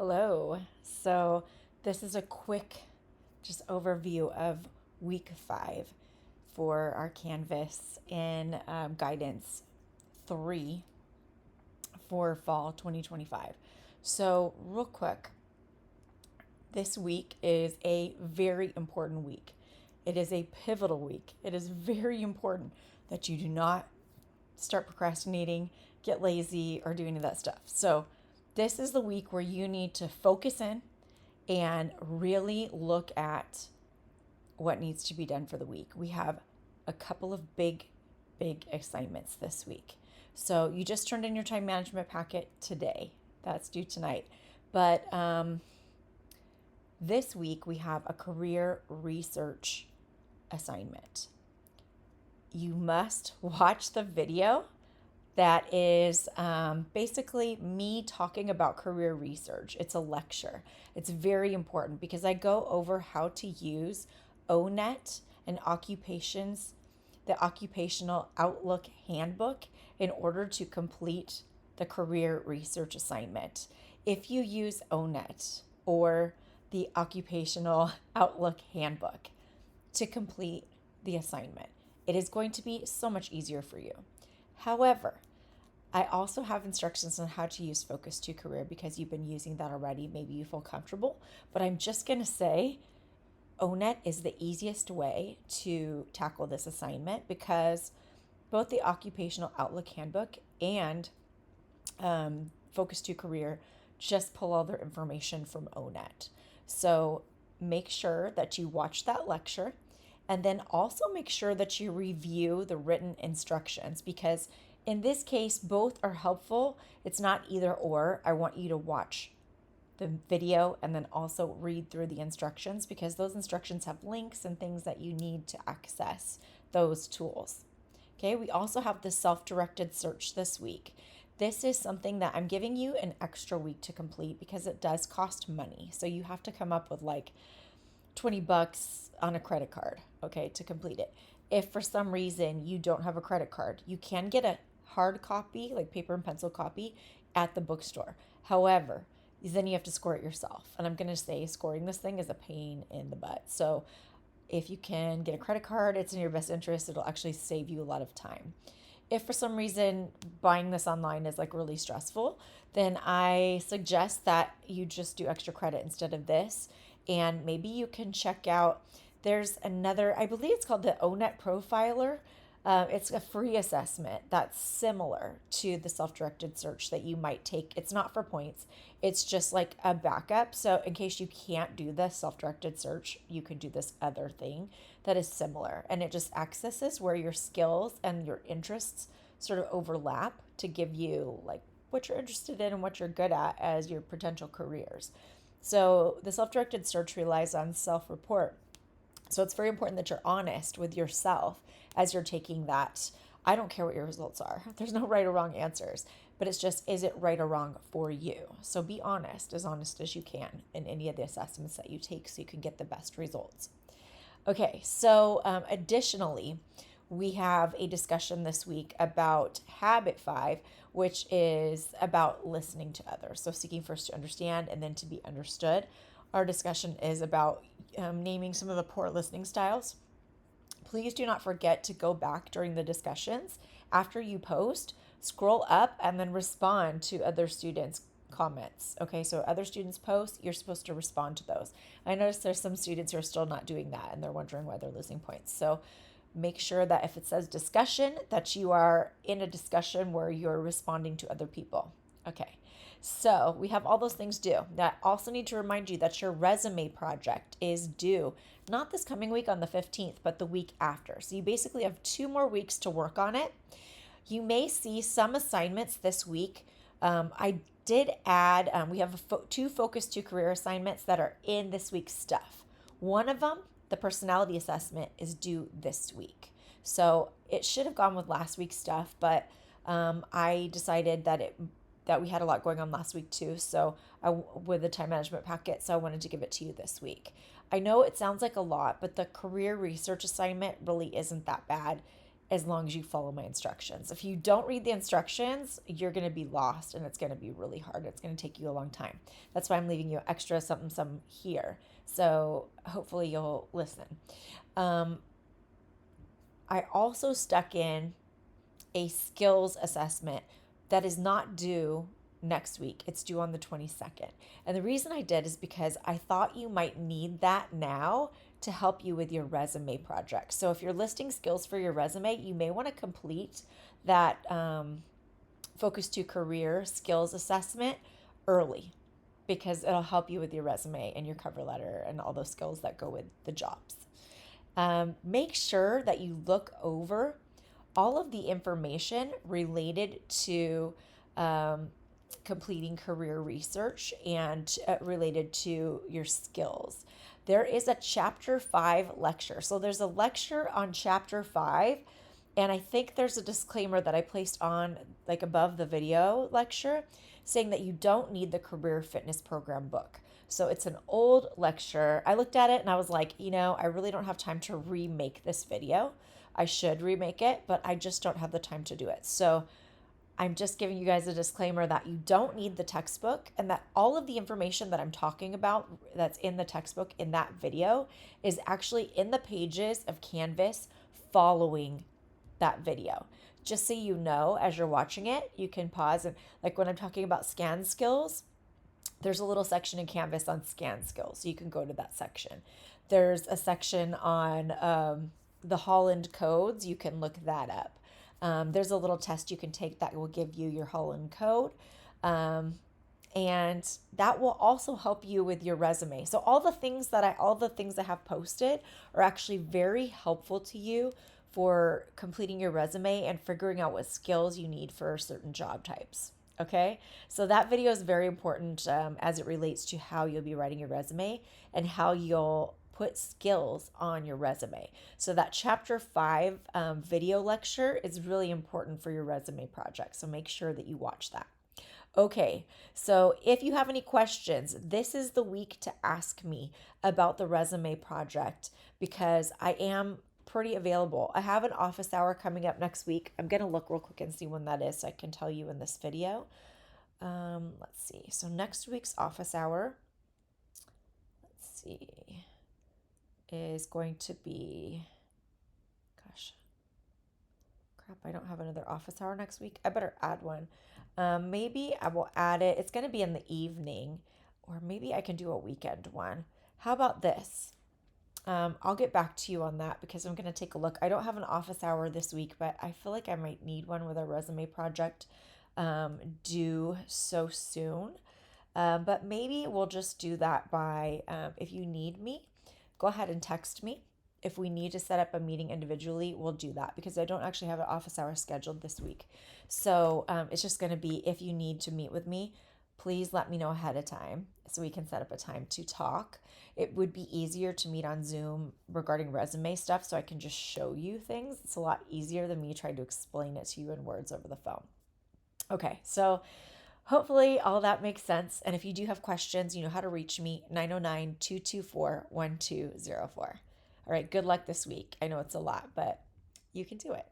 Hello. So, this is a quick just overview of week 5 for our Canvas in guidance 3 for fall 2025. So, real quick, this week is a very important week. It is a pivotal week. It is very important that you do not start procrastinating, get lazy, or do any of that stuff. So, this is the week where you need to focus in and really look at what needs to be done for the week. We have a couple of big assignments this week. So, you just turned in your time management packet today. That's due tonight. But this week we have a career research assignment. You must watch the video that is basically me talking about career research. It's a lecture. It's very important because I go over how to use ONET and the Occupational Outlook Handbook in order to complete the career research assignment. If you use ONET or the Occupational Outlook Handbook to complete the assignment, it is going to be so much easier for you. However, I also have instructions on how to use Focus to Career because you've been using that already. Maybe you feel comfortable, but I'm just going to say ONET is the easiest way to tackle this assignment because both the Occupational Outlook Handbook and Focus to Career just pull all their information from ONET. So make sure that you watch that lecture and then also make sure that you review the written instructions because in this case, both are helpful. It's not either or. I want you to watch the video and then also read through the instructions because those instructions have links and things that you need to access those tools. Okay, we also have the self-directed search this week. This is something that I'm giving you an extra week to complete because it does cost money. So you have to come up with like $20 on a credit card, okay, to complete it. If for some reason you don't have a credit card, you can get a hard copy, like paper and pencil copy, at the bookstore. However, then you have to score it yourself. And I'm going to say scoring this thing is a pain in the butt. So if you can get a credit card, it's in your best interest. It'll actually save you a lot of time. If for some reason buying this online is like really stressful, then I suggest that you just do extra credit instead of this. And maybe you can check out, there's another, I believe it's called the ONET Profiler. It's a free assessment that's similar to the self-directed search that you might take. It's not for points. It's just like a backup. So in case you can't do the self-directed search, you can do this other thing that is similar. And it just accesses where your skills and your interests sort of overlap to give you like what you're interested in and what you're good at as your potential careers. So the self-directed search relies on self-report. So it's very important that you're honest with yourself as you're taking that. I don't care what your results are. There's no right or wrong answers, but it's just, is it right or wrong for you? So be honest as you can in any of the assessments that you take so you can get the best results. Okay, so additionally, we have a discussion this week about Habit 5, which is about listening to others. So seeking first to understand and then to be understood. Our discussion is about naming some of the poor listening styles. Please do not forget to go back during the discussions. After you post, scroll up and then respond to other students' comments. Okay, so other students post, you're supposed to respond to those. I noticed there's some students who are still not doing that and they're wondering why they're losing points. So make sure that if it says discussion, that you are in a discussion where you're responding to other people. Okay, so we have all those things due. Now, I also need to remind you that your resume project is due not this coming week on the 15th, but the week after. So you basically have 2 more weeks to work on it. You may see some assignments this week. I did add, we have 2 Focus to Career assignments that are in this week's stuff. One of them, the personality assessment, is due this week. So it should have gone with last week's stuff, but I decided that we had a lot going on last week too. So with the time management packet, so I wanted to give it to you this week. I know it sounds like a lot, but the career research assignment really isn't that bad. as long as you follow my instructions. If you don't read the instructions, you're going to be lost and it's going to be really hard. It's going to take you a long time. That's why I'm leaving you extra something some here. So hopefully you'll listen. I also stuck in a skills assessment that is not due next week. It's due on the 22nd. And the reason I did is because I thought you might need that now to help you with your resume project. So if you're listing skills for your resume, you may want to complete that Focus to Career skills assessment early because it'll help you with your resume and your cover letter and all those skills that go with the jobs. Make sure that you look over all of the information related to completing career research and related to your skills. There is a chapter 5 lecture. So there's a lecture on chapter 5, and I think there's a disclaimer that I placed on like above the video lecture saying that you don't need the career fitness program book. So it's an old lecture. I looked at it and I was like, I really don't have time to remake this video. I should remake it, but I just don't have the time to do it. So I'm just giving you guys a disclaimer that you don't need the textbook and that all of the information that I'm talking about that's in the textbook in that video is actually in the pages of Canvas following that video. Just so you know, as you're watching it, you can pause and like when I'm talking about scan skills, there's a little section in Canvas on scan skills. So you can go to that section. There's a section on the Holland codes. You can look that up. There's a little test you can take that will give you your Holland code. And that will also help you with your resume. So all the things I have posted are actually very helpful to you for completing your resume and figuring out what skills you need for certain job types. Okay, so that video is very important as it relates to how you'll be writing your resume and how you'll put skills on your resume. So that chapter 5 video lecture is really important for your resume project. So make sure that you watch that. Okay, so if you have any questions, this is the week to ask me about the resume project because I am pretty available. I have an office hour coming up next week. I'm going to look real quick and see when that is so I can tell you in this video. Let's see. So next week's office hour, let's see, is going to be, gosh, crap, I don't have another office hour next week. I better add one. Maybe I will add it. It's going to be in the evening, or maybe I can do a weekend one. How about this? I'll get back to you on that because I'm going to take a look. I don't have an office hour this week, but I feel like I might need one with a resume project due so soon. But maybe we'll just do that by, if you need me, go ahead and text me. If we need to set up a meeting individually, we'll do that because I don't actually have an office hour scheduled this week. So it's just going to be if you need to meet with me, please let me know ahead of time so we can set up a time to talk. It would be easier to meet on Zoom regarding resume stuff so I can just show you things. It's a lot easier than me trying to explain it to you in words over the phone. Okay, so hopefully all that makes sense. And if you do have questions, you know how to reach me, 909-224-1204. All right, good luck this week. I know it's a lot, but you can do it.